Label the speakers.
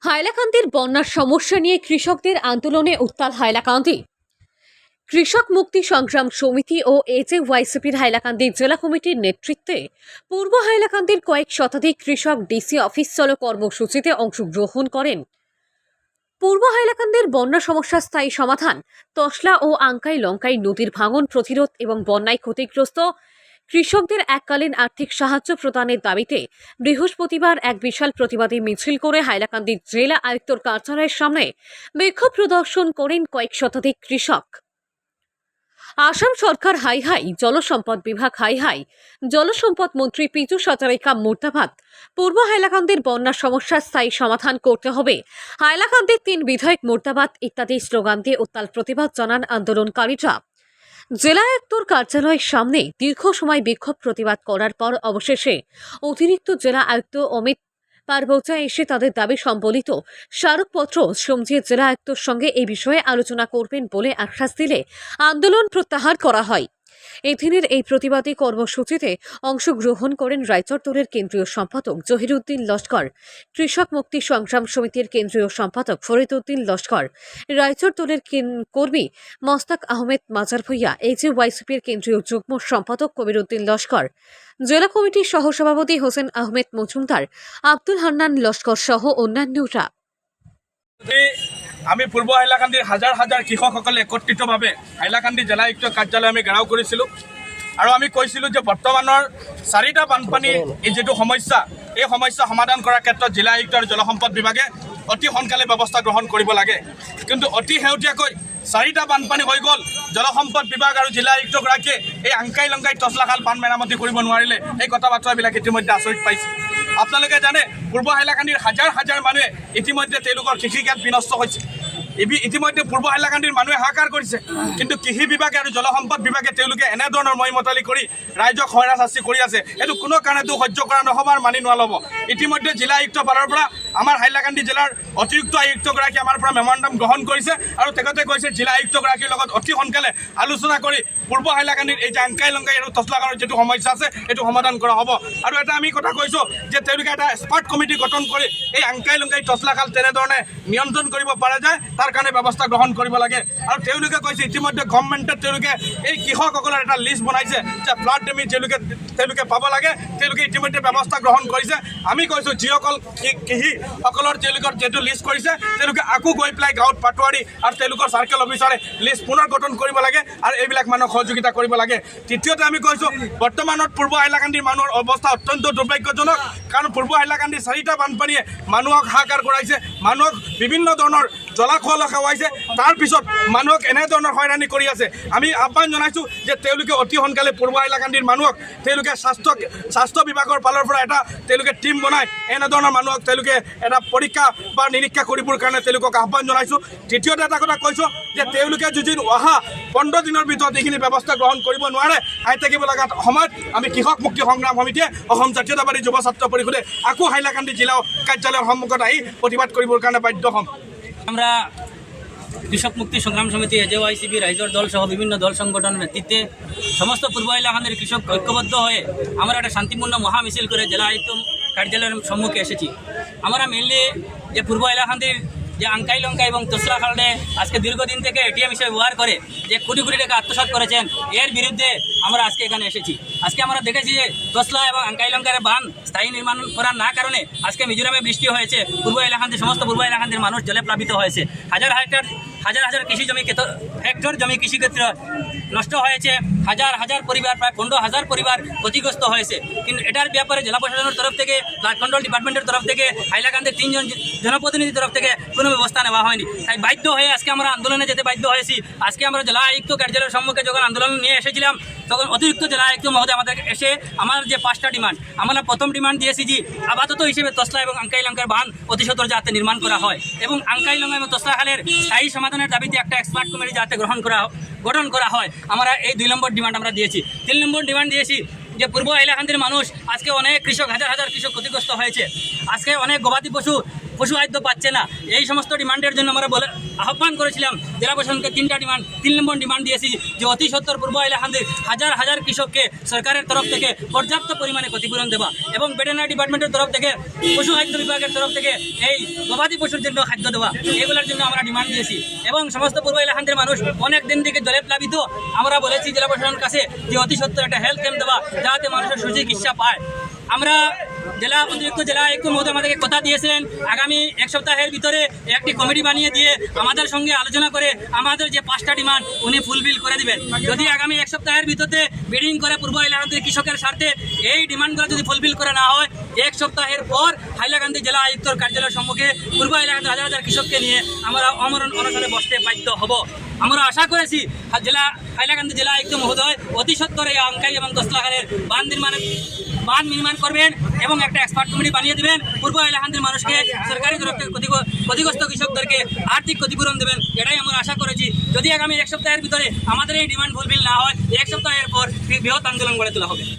Speaker 1: হাইলাকান্দির বন্যার সমস্যা নিয়ে কৃষকদের আন্দোলনে উত্তাল হাইলাকান্দি। কৃষক মুক্তি সংগ্রাম সমিতি ও এজেওয়াইসিপির হাইলাকান্দি জেলা কমিটির নেতৃত্বে পূর্ব হাইলাকান্দির কয়েক শতাধিক কৃষক ডিসি অফিস চলো কর্মসূচিতে অংশগ্রহণ করেন। পূর্ব হাইলাকান্দির বন্যা সমস্যা স্থায়ী সমাধান, তসলা ও আঙ্কাই লঙ্কাই নদীর ভাঙন প্রতিরোধ এবং বন্যায় ক্ষতিগ্রস্ত কৃষকদের এককালীন আর্থিক সাহায্য প্রদানের দাবিতে বৃহস্পতিবার এক বিশাল প্রতিবাদী মিছিল করে হাইলাকান্দি জেলা আয়ুক্তর কার্যালয়ের সামনে বিক্ষোভ প্রদর্শন করেন কয়েক শতাধিক কৃষক। আসাম সরকার হাই হাই, জলসম্পদ বিভাগ হাই হাই, জলসম্পদ মন্ত্রী পীযূষ হাজারিকা মুর্দাবাদ, পূর্ব হাইলাকান্দির বন্যা সমস্যার স্থায়ী সমাধান করতে হবে, হাইলাকান্দির 3 বিধায়ক মুর্দাবাদ ইত্যাদি স্লোগান দিয়ে উত্তাল প্রতিবাদ জানান আন্দোলনকারীরা। জেলা আয়ুক্তর কার্যালয়ের সামনে দীর্ঘ সময় বিক্ষোভ প্রতিবাদ করার পর অবশেষে অতিরিক্ত জেলা আয়ুক্ত অমিত পারবৌচা এসে তাদের দাবি সম্বলিত স্মারকপত্র সমঝিয়ে জেলা আয়ুক্তর সঙ্গে এই বিষয়ে আলোচনা করবেন বলে আশ্বাস দিলে আন্দোলন প্রত্যাহার করা হয়। এদিনের এই প্রতিবাদী কর্মসূচিতে অংশগ্রহণ করেন রায়চরতলের কেন্দ্রীয় সম্পাদক জহিরুদ্দিন লস্কর, কৃষক মুক্তি সংগ্রাম সমিতির কেন্দ্রীয় সম্পাদক ফরিদউদ্দিন লস্কর, রায়চরতলের কর্মী মস্তাক আহমেদ মাজার ভুইয়া, এজেওয়াইসিপির কেন্দ্রীয় যুগ্ম সম্পাদক কবিরউদ্দিন লস্কর, জেলা কমিটির সহসভাপতি হোসেন আহমেদ মজুমদার, আব্দুল হান্নান লস্কর সহ অন্যান্যরা।
Speaker 2: আমি পূর্ব হাইলাকান্দিৰ হাজাৰ হাজাৰ কৃষকসকলে একত্ৰিতভাৱে হাইলাকান্দি জিলা আয়ুক্ত কাৰ্যালয় আমি ঘেৰাও কৰিছিলোঁ আৰু আমি কৈছিলোঁ যে বৰ্তমানৰ 4টা বানপানীৰ এই যিটো সমস্যা, এই সমস্যা সমাধান কৰাৰ ক্ষেত্ৰত জিলা আয়ুক্ত আৰু জলসম্পদ বিভাগে অতি সোনকালে ব্যৱস্থা গ্ৰহণ কৰিব লাগে। কিন্তু অতি শেহতীয়াকৈ 4টা বানপানী হৈ গ'ল, জলসম্পদ বিভাগ আৰু জিলা আয়ুক্তগৰাকীয়ে এই আংকাই লংকাই তছলাখাল বান মেৰামতি কৰিব নোৱাৰিলে। এই কথা বাৰ্তাবিলাক ইতিমধ্যে আচৰিত পাইছে। আপোনালোকে জানে পূৰ্ব হাইলাকান্দিৰ হাজাৰ হাজাৰ মানুহে ইতিমধ্যে তেওঁলোকৰ কৃষিকাৰ্য বিনষ্ট হৈছে। ইতিমধ্যে পূৰ্ব হাইলাকান্দিৰ মানুহে হাহাকাৰ কৰিছে, কিন্তু কৃষি বিভাগে আৰু জলসম্পদ বিভাগে তেওঁলোকে এনেধৰণৰ মইমতালি কৰি ৰাইজক হয়ৰাশাস্তি কৰি আছে। এইটো কোনো কাৰণেতো সহ্য কৰা নহ'ব আৰু মানি নোলাব। ইতিমধ্যে জিলা আয়ুক্ত ফালৰ পৰা আমাৰ হাইলাকান্দি জিলাৰ অতিৰিক্ত আয়ুক্তগৰাকীয়ে আমাৰ পৰা মেমৰেণ্ডাম গ্ৰহণ কৰিছে আৰু তেখেতে কৈছে জিলা আয়ুক্তগৰাকীৰ লগত অতি সোনকালে আলোচনা কৰি পূৰ্ব হাইলাকান্দিৰ এই যে আংকাই লংকাই আৰু তছলাখালৰ যিটো সমস্যা আছে এইটো সমাধান কৰা হ'ব। আৰু এটা আমি কথা কৈছোঁ যে তেওঁলোকে এটা এক্সপাৰ্ট কমিটি গঠন কৰি এই আংকাই লংকাই তছলাখাল তেনেধৰণে নিয়ন্ত্ৰণ কৰিব পৰা যায় তাৰ কাৰণে ব্যৱস্থা গ্ৰহণ কৰিব লাগে। আৰু তেওঁলোকে কৈছে ইতিমধ্যে গভৰ্ণমেণ্টে তেওঁলোকে এই কৃষকসকলৰ এটা লিষ্ট বনাইছে যে ফ্লাড ডেমেজ তেওঁলোকে পাব লাগে, তেওঁলোকে ইতিমধ্যে ব্যৱস্থা গ্ৰহণ কৰিছে। আমি কৈছোঁ যিসকল কৃষিসকলৰ তেওঁলোকৰ যিটো লিষ্ট কৰিছে তেওঁলোকে আকৌ গৈ পেলাই গাঁৱত পাটোৱাৰী আৰু তেওঁলোকৰ চাৰ্কেল অফিচাৰে লিষ্ট পুনৰ গঠন কৰিব লাগে আৰু এইবিলাক মানুহক সহযোগিতা কৰিব লাগে। তৃতীয়তে আমি কৈছোঁ বৰ্তমানত পূৰ্ব হাইলাকান্দিৰ মানুহৰ অৱস্থা অত্যন্ত দুৰ্ভাগ্যজনক, কাৰণ পূৰ্ব হাইলাকান্দিৰ 4টা বানপানীয়ে মানুহক হাহাকাৰ কৰাইছে, মানুহক বিভিন্ন ধৰণৰ জলাশয় খুৱাইছে, তাৰপিছত মানুহক এনেধৰণৰ হয়ৰাণী কৰি আছে। আমি আহ্বান জনাইছোঁ যে তেওঁলোকে অতি সোনকালে পূৰ্ব হাইলাকান্দিৰ মানুহক তেওঁলোকে স্বাস্থ্য বিভাগৰ ফালৰ পৰা এটা তেওঁলোকে টীম বনাই এনেধৰণৰ মানুহক তেওঁলোকে এটা পৰীক্ষা বা নিৰীক্ষা কৰিবৰ কাৰণে তেওঁলোকক আহ্বান জনাইছোঁ। তৃতীয়তে এটা কথা কৈছোঁ যে তেওঁলোকে যদি অহা 15 দিনৰ ভিতৰত এইখিনি ব্যৱস্থা গ্ৰহণ কৰিব নোৱাৰে, আহি থাকিব লগা সময়ত আমি কৃষক মুক্তি সংগ্ৰাম সমিতিয়ে অসম জাতীয়তাবাদী যুৱ ছাত্ৰ পৰিষদে আকৌ হাইলাকান্দি জিলা কাৰ্যালয়ৰ সন্মুখত আহি প্ৰতিবাদ কৰিবৰ কাৰণে বাধ্য হ'ম।
Speaker 3: আমরা কৃষক মুক্তি সংগ্রাম সমিতি, এজেওয়াইসিপি, রাইজর দল সহ বিভিন্ন দল সংগঠনের নেতৃত্বে সমস্ত পূর্ব হাইলাকান্দির কৃষক ঐক্যবদ্ধ হয়ে আমরা একটা শান্তিপূর্ণ মহামিছিল করে জেলা আয়ুক্ত কার্যালয়ের সম্মুখে এসেছি। আমরা মেনলি যে পূর্ব হাইলাকান্দির যে আংকাই লঙ্কা এবং তসলাখালে আজকে দীর্ঘদিন থেকে এটিএম হিসেবে ব্যবহার করে যে কোটি কোটি টাকা আত্মসাৎ করেছেন, এর বিরুদ্ধে আমরা আজকে এখানে এসেছি। আজকে আমরা দেখেছি যে তসলা এবং আংকাই লঙ্কার বাঁধ স্থায়ী নির্মাণ করার না কারণে আজকে মিজোরামে বৃষ্টি হয়েছে, পূর্ব হাইলাকান্দির সমস্ত পূর্ব হাইলাকান্দির মানুষ জলে প্লাবিত হয়েছে। হাজার হাজার কৃষি জমি, হেক্টর জমি কৃষিক্ষেত্র নষ্ট হয়েছে, হাজার হাজার পরিবার, প্রায় 15,000 পরিবার ক্ষতিগ্রস্ত হয়েছে। কিন্তু এটার ব্যাপারে জেলা প্রশাসনের তরফ থেকে, ফ্লাড কন্ট্রোল ডিপার্টমেন্টের তরফ থেকে, হাইলাকান্দির 3 জন জনপ্রতিনিধির তরফ থেকে কোনো ব্যবস্থা নেওয়া হয়নি। তাই বাধ্য হয়ে আজকে আমরা আন্দোলনে যেতে বাধ্য হয়েছি। আজকে আমরা জেলা আয়ুক্ত কার্যালয়ের সম্মুখে যখন আন্দোলন নিয়ে এসেছিলাম তখন অতিরিক্ত জেলা আয়ুক্ত মহোদয় আমাদের এসে আমার যে 5টা ডিমান্ড, আমরা প্রথম ডিমান্ড দিয়েছি যে আপাতত হিসেবে তসলা এবং আংকাই লঙ্কার বাঁধ অতি সত্বর যাতে নির্মাণ করা হয় এবং আংকাই লঙ্কা এবং তসলাখালের স্থায়ী সমাধানের দাবিতে একটা এক্সপার্ট কমিটি যাতে গঠন করা হয়, আমরা এই 2 নম্বর ডিমান্ড আমরা দিয়েছি। 3 নম্বর ডিমান্ড দিয়েছি যে পূর্ব হাইলাকান্দির মানুষ আজকে অনেক কৃষক, হাজার হাজার কৃষক ক্ষতিগ্রস্ত হয়েছে। আজকে অনেক গবাদি পশু পশু খাদ্য পাচ্ছে না। এই সমস্ত ডিমান্ডের জন্য আমরা আহ্বান করেছিলাম জেলা প্রশাসনকে 3 নম্বর ডিমান্ড দিয়েছি যে অতি সত্বর পূর্ব হাইলাকান্দির হাজার হাজার কৃষককে সরকারের তরফ থেকে পর্যাপ্ত পরিমাণে ক্ষতিপূরণ দেওয়া এবং ভেটেরিনারি ডিপার্টমেন্টের তরফ থেকে পশু খাদ্য বিভাগের তরফ থেকে এই গবাদি পশুর জন্য খাদ্য দেওয়া, এগুলোর জন্য আমরা ডিমান্ড দিয়েছি। এবং সমস্ত পূর্ব হাইলাকান্দির মানুষ অনেক দিন থেকে জলে প্লাবিত। আমরা বলেছি জেলা প্রশাসনের কাছে যে অতি সত্বর একটা হেলথ ক্যাম্প দেওয়া, যাতে মানুষের সুচিকিৎসা পায়। আমরা অতিরিক্ত জেলা আয়ুক্ত মহোদয় আমাদেরকে কথা দিয়েছিলেন আগামী এক সপ্তাহের ভিতরে একটি কমিটি বানিয়ে দিয়ে আমাদের সঙ্গে আলোচনা করে আমাদের যে 5টা ডিমান্ড উনি ফুলফিল করে দিবেন। যদি আগামী এক সপ্তাহের ভিতরে বিডিং করে পূর্ব হাইলাকান্দির কৃষকের স্বার্থে এই ডিমান্ডগুলো যদি ফুলফিল করে না হয়, এক সপ্তাহের পর হাইলাকান্দি জেলা আয়ুক্তর কার্যালয়ের সম্মুখে পূর্ব হাইলাকান্দির হাজার হাজার কৃষককে নিয়ে আমরা অমরণ অনশনে বসতে বাধ্য হব। আমরা আশা করেছি হাইলাকান্দি জেলা আয়ুক্ত মহোদয় অতি সত্বর এই আঙ্কাই এবং দোসলাখানের বাঁধ নির্মাণ করবেন এবং একটা এক্সপার্ট কমিটি বানিয়ে দেবেন। পূর্ব হাইলাকান্দির মানুষকে সরকারি তরফ থেকে ক্ষতিগ্রস্ত কৃষকদেরকে আর্থিক ক্ষতিপূরণ দেবেন, এটাই আমরা আশা করেছি। যদি আগামী এক সপ্তাহের ভিতরে আমাদের এই ডিমান্ড ফুলফিল না হয়, এক সপ্তাহের পর বৃহৎ আন্দোলন গড়ে তোলা হবে।